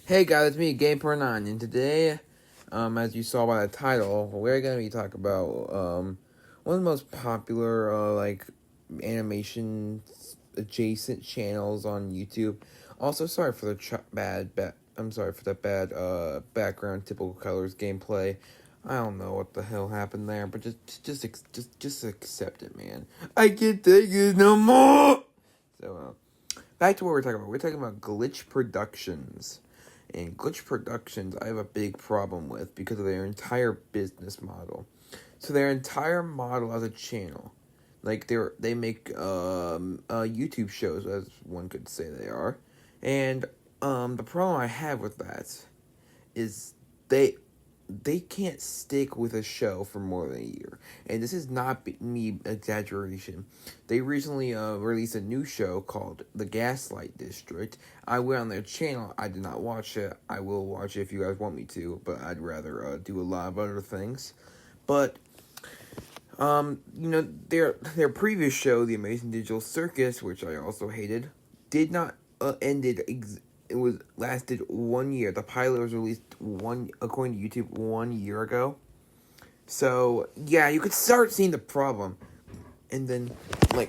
Hey guys, it's me, Gamer9, and today, as you saw by the title, we're gonna be talking about one of the most popular animation adjacent channels on YouTube. Also, sorry for the I'm sorry for the bad background, typical colors gameplay. I don't know what the hell happened there, but just accept it, man. I can't take it no more. So, back to what we're talking about. We're talking about Glitch Productions. And Glitch Productions, I have a big problem with because of their entire business model. So their entire model as a channel, like they make YouTube shows, as one could say they are, and the problem I have with that is they can't stick with a show for more than a year. And this is not me exaggeration. They recently released a new show called The Gaslight District. I went on their channel. I did not watch it. I will watch it if you guys want me to, but I'd rather do a lot of other things. But their previous show, The Amazing Digital Circus, which I also hated, did not it was lasted 1 year. The pilot was released according to YouTube 1 year ago. So yeah, you could start seeing the problem. And then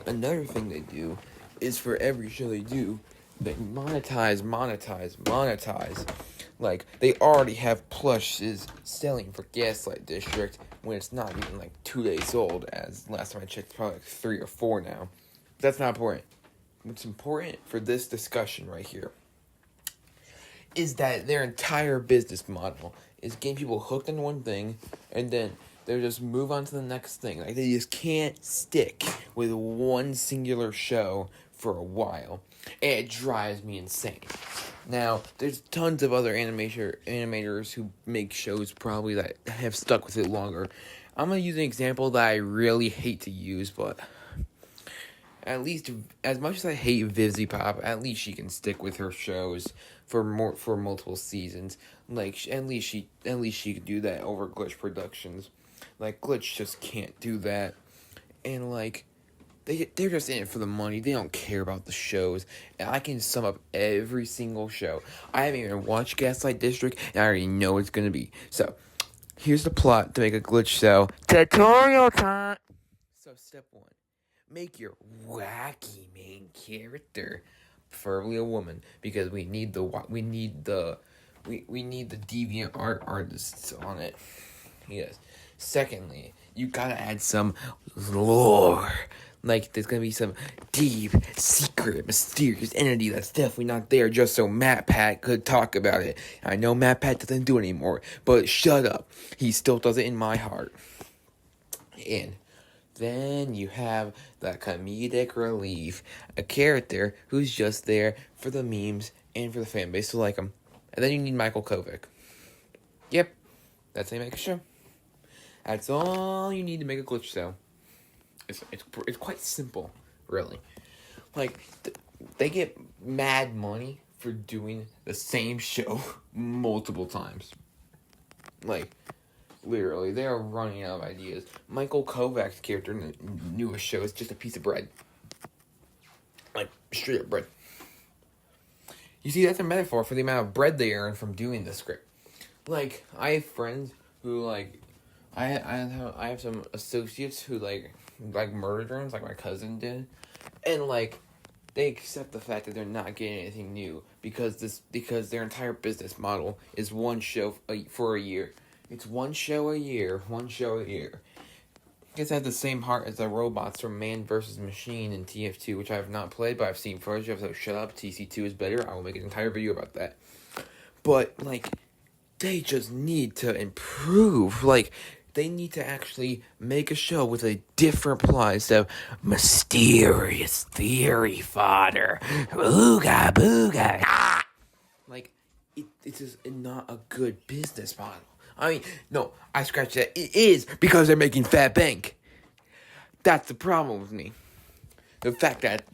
another thing they do is for every show they do, they monetize. Like, they already have plushes selling for Gaslight District when it's not even 2 days old, as last time I checked, probably 3 or 4 now. But that's not important. What's important for this discussion right here is that their entire business model is getting people hooked on one thing, and then they just move on to the next thing. Like, they just can't stick with one singular show for a while, and it drives me insane. Now, there's tons of other animators who make shows probably that have stuck with it longer. I'm gonna use an example that I really hate to use, but at least, as much as I hate VivziePop, at least she can stick with her shows for multiple seasons. At least she could do that over Glitch Productions. Glitch just can't do that, and they're just in it for the money. They don't care about the shows. And I can sum up every single show. I haven't even watched Gaslight District, and I already know what it's gonna be. So, here's the plot to make a Glitch show. Tutorial time. So, step 1. Make your wacky main character, preferably a woman, because we need the deviant art artists on it. Yes. Secondly, you gotta add some lore. There's gonna be some deep, secret, mysterious entity that's definitely not there just so MatPat could talk about it. I know MatPat doesn't do it anymore, but shut up. He still does it in my heart. And then you have the comedic relief, a character who's just there for the memes and for the fan base to like him. And then you need Michael Kovac. Yep, that's how you make a show. That's all you need to make a Glitch show. It's quite simple, really. They get mad money for doing the same show multiple times. Literally, they are running out of ideas. Michael Kovac's character in the newest show is just a piece of bread. Straight up bread. You see, that's a metaphor for the amount of bread they earn from doing this script. I have friends who, I have some associates who, murder drones, like my cousin did. And, they accept the fact that they're not getting anything new because their entire business model is one show for a year. It's one show a year. It's had the same heart as the robots from Man vs. Machine in TF2, which I have not played, but I've seen footage of, so shut up, TC2 is better. I will make an entire video about that. But, they just need to improve. They need to actually make a show with a different plot instead of mysterious theory fodder. Ooga booga. Ah! It's just not a good business model. I mean, no, I scratch that. It is because they're making fat bank. That's the problem with me. The fact that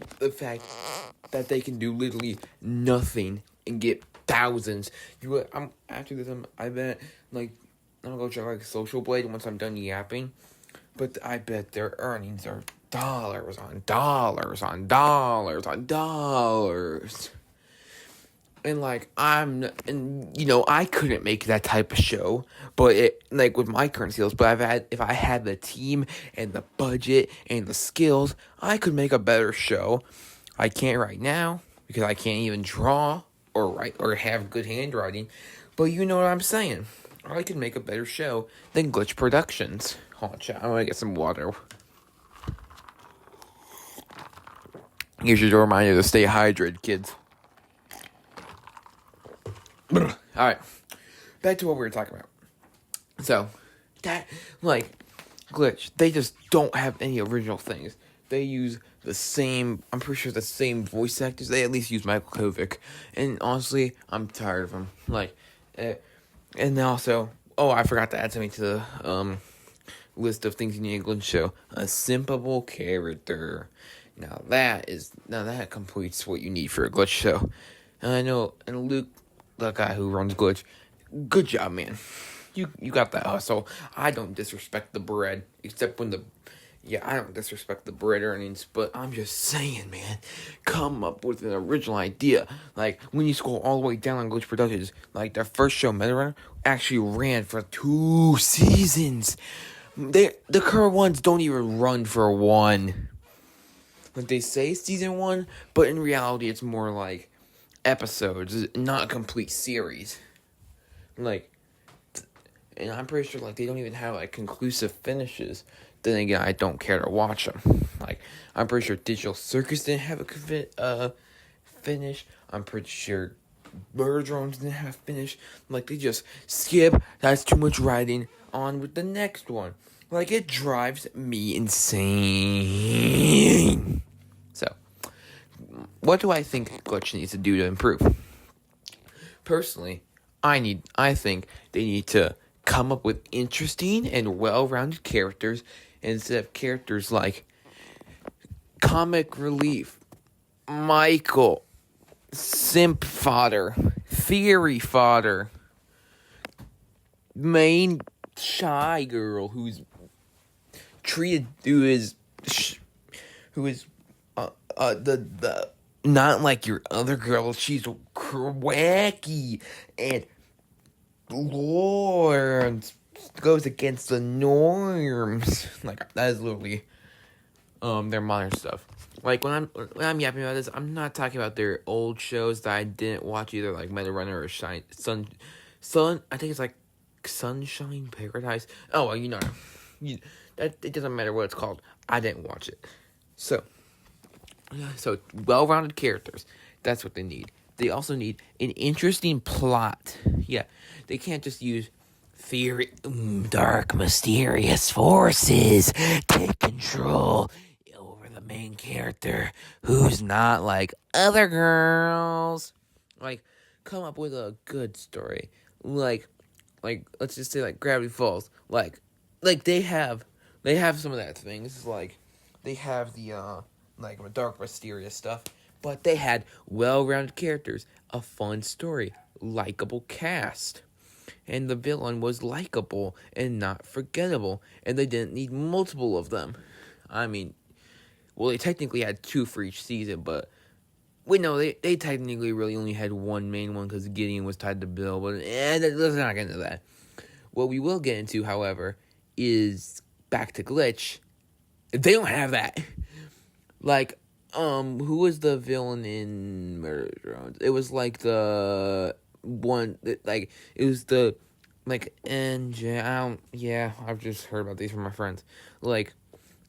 they can do literally nothing and get thousands. I bet I'm gonna go check Social Blade once I'm done yapping. But I bet their earnings are dollars on dollars on dollars on dollars. And I couldn't make that type of show, but with my current skills, but if I had the team and the budget and the skills, I could make a better show. I can't right now because I can't even draw or write or have good handwriting, but you know what I'm saying. I could make a better show than Glitch Productions. Hold on, chat. I'm gonna get some water. Here's your reminder to stay hydrated, kids. Alright, back to what we were talking about. So, Glitch, they just don't have any original things. They use I'm pretty sure the same voice actors. They at least use Michael Kovic. And honestly, I'm tired of them. And also, I forgot to add something to the, list of things you need in a Glitch show. A simpable character. Now that completes what you need for a Glitch show. And I know, and Luke, the guy who runs Glitch, good job, man. You got that hustle. I don't disrespect the bread, except when I don't disrespect the bread earnings, but I'm just saying, man, come up with an original idea. Like, when you scroll all the way down on Glitch Productions, like, their first show, Meta Runner, actually ran for 2 seasons. The current ones don't even run for 1. Like, they say season 1, but in reality, it's more like episodes, not a complete series. And I'm pretty sure, they don't even have, conclusive finishes. Then again, I don't care to watch them. I'm pretty sure Digital Circus didn't have a finish. I'm pretty sure Bird Drones didn't have a finish. They just skip. That's too much writing. On with the next one. It drives me insane. So, what do I think Glitch needs to do to improve? Personally, I think they need to come up with interesting and well-rounded characters instead of characters like Comic Relief, Michael, Simp Fodder, Theory Fodder, main shy girl who is the not like your other girl. She's wacky and Lord goes against the norms. That is literally their modern stuff. When I'm yapping about this, I'm not talking about their old shows that I didn't watch either, like Meta Runner or Sun. I think it's Sunshine Paradise. Oh, well, that it doesn't matter what it's called. I didn't watch it. So well-rounded characters. That's what they need. They also need an interesting plot. Yeah, they can't just use theory. Dark, mysterious forces take control over the main character who's not like other girls. Come up with a good story. Let's just say Gravity Falls. They have some of that things. They have the dark, mysterious stuff. But they had well-rounded characters, a fun story, likable cast. And the villain was likable and not forgettable. And they didn't need multiple of them. I mean, they technically had 2 for each season, but they technically really only had 1 main one because Gideon was tied to Bill. But let's not get into that. What we will get into, however, is back to Glitch. They don't have that. Who was the villain in Murder Drones? It was the one that, it was the, NJ, I've just heard about these from my friends.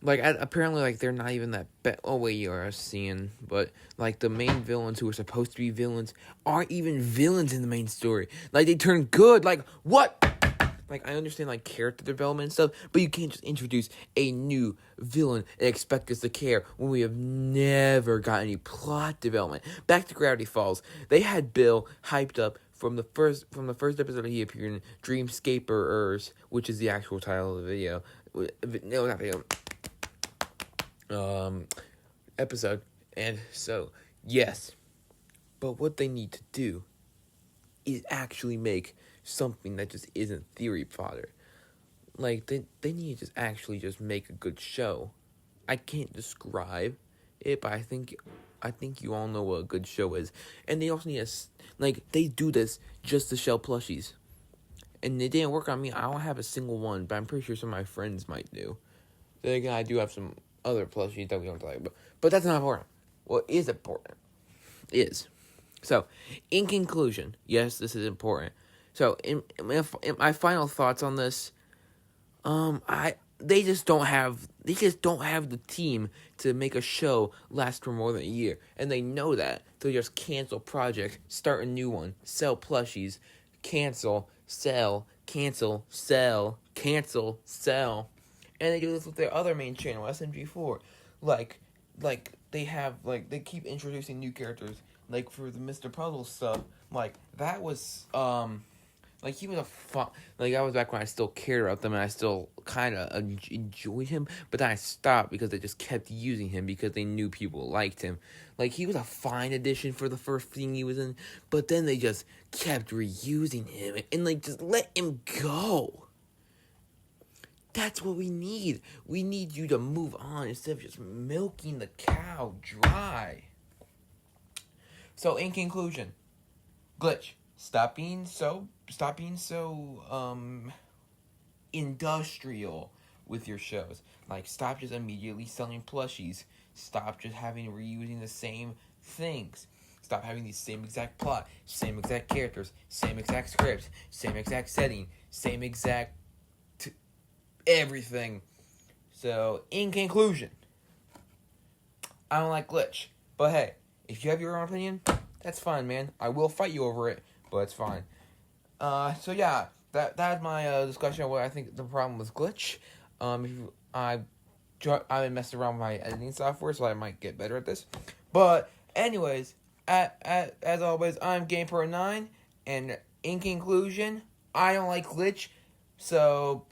Apparently, they're not even that bad. Oh, wait, you are seeing, but, the main villains who are supposed to be villains aren't even villains in the main story. They turn good. What? I understand, character development and stuff, but you can't just introduce a new villain and expect us to care when we have never got any plot development. Back to Gravity Falls. They had Bill hyped up from the first episode he appeared in, Dreamscaperers, which is the actual title of the video. No, not video. Episode. And so, yes. But what they need to do is actually make something that just isn't theory fodder. They need to just actually just make a good show. I can't describe it, but I think I think you all know what a good show is. And they also need they do this just to sell plushies. And it didn't work on me. I don't have a single one, but I'm pretty sure some of my friends might do. Then again, I do have some other plushies that we don't talk about. But that's not important. What is important is... So, in conclusion, yes, this is important. So, in my final thoughts on this, they just don't have the team to make a show last for more than a year, and they know that. So they just cancel projects, start a new one, sell plushies, cancel, sell, cancel, sell, cancel, sell, and they do this with their other main channel, SMG4. Like they keep introducing new characters. Like for the Mr. Puzzle stuff, that was he was a fun. That was back when I still cared about them and I still kind of enjoyed him. But then I stopped because they just kept using him because they knew people liked him. He was a fine addition for the first thing he was in, but then they just kept reusing him and just let him go. That's what we need. We need you to move on instead of just milking the cow dry. So in conclusion, Glitch, stop being so industrial with your shows. Stop just immediately selling plushies. Stop just reusing the same things. Stop having the same exact plot, same exact characters, same exact scripts, same exact setting, same exact everything. So in conclusion, I don't like Glitch, but hey, if you have your own opinion, that's fine, man. I will fight you over it, but it's fine. So yeah, that's my discussion on what I think the problem was Glitch. I've been messing around with my editing software, so I might get better at this. But anyways, as always, I'm GamePro9, and in conclusion, I don't like Glitch, so...